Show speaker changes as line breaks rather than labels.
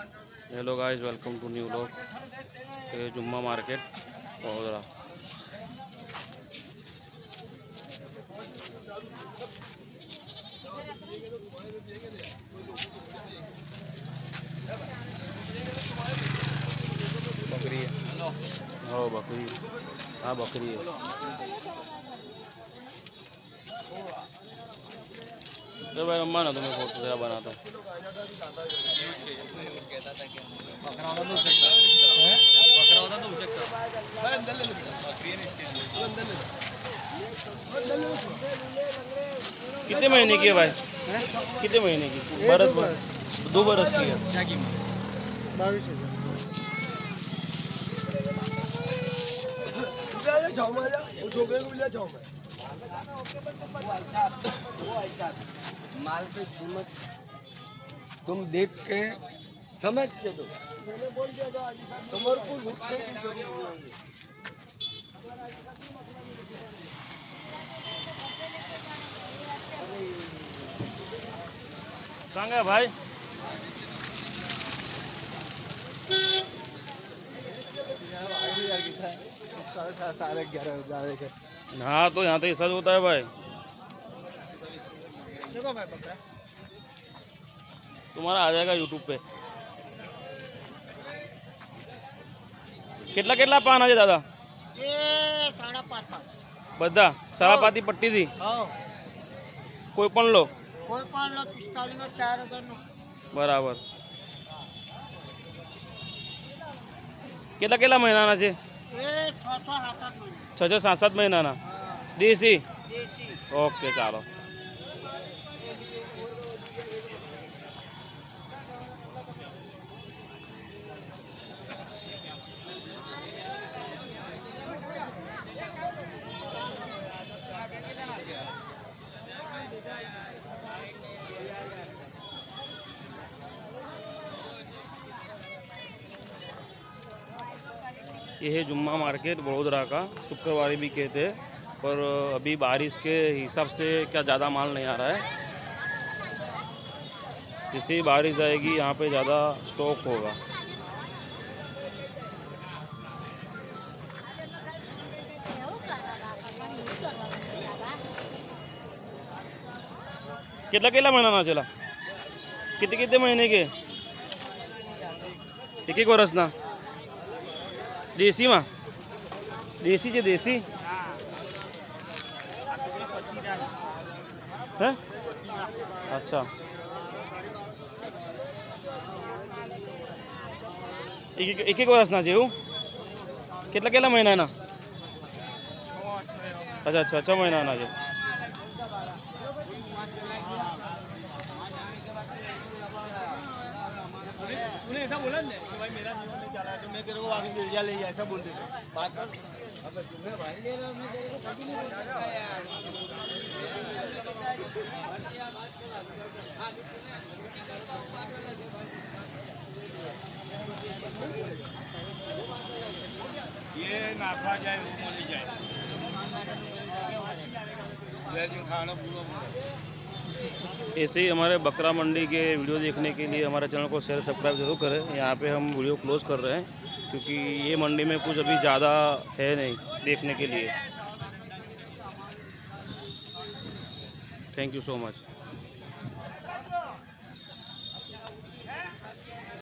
Hello guys, welcome to new vlog. ये Jumma market Vadodara. बकरी है। हाँ बकरी, हाँ बकरी है। तो भाई अम्मा ना तुम्हें फोटो तेरा बनाता कितने महीने की है भाई? कितने महीने की? बरस 2 बरस की है। क्या कीमत?
22,000। माल की कीमत तुम देख के समझ के दो। तुम्हारे को लुटने की जरूरत नहीं है।
कहाँ गया भाई? हाँ तो यहाँ तो ऐसा होता है भाई।
देखो भाई बकरा
तुम्हारा आ जाएगा यूट्यूब पे। કેટલા કેટલા પાન છે દાદા?
ये 5.5
બધા સાડાપાતી પટ્ટી થી
हाँ
કોઈ પણ લો
कोई 45 में 4,000 નો
બરાબર। કેટલા કેટલા મહિનાના છે?
ये 6-7 महीने
6-7 મહિનાના દેશી।
देसी
ઓકે ચાલો। ये है जुम्मा मार्केट वडोदरा का। शुक्रवारी भी कहते हैं, पर अभी बारिश के हिसाब से क्या ज़्यादा माल नहीं आ रहा है। जैसे ही बारिश आएगी यहाँ पे ज़्यादा स्टॉक होगा। કેટલા કેટલા મહિનાના છેલા? कितने कितने महीने के? एक વર્ષના દેશીમાં? દેશી છે દેશી? હે? अच्छा, એક વર્ષના છે એવું? કેટલા કેટલા મહિનાના? अच्छा 6 મહિનાના છે।
तूने ऐसा बोला ना कि भाई मेरा नियम नहीं चला तो मैं तेरे को आगे ले जा ले ऐसा बोल देते बात कर। अब तुम्हें भाई ले रहा मैं तेरे को कभी नहीं बोलता यार। ये नाफा जाए वो मिल जाए खाना पूरा।
ऐसे ही हमारे बकरा मंडी के वीडियो देखने के लिए हमारे चैनल को शेयर सब्सक्राइब जरूर करें। यहाँ पे हम वीडियो क्लोज कर रहे हैं क्योंकि ये मंडी में कुछ अभी ज़्यादा है नहीं देखने के लिए। Thank you so much.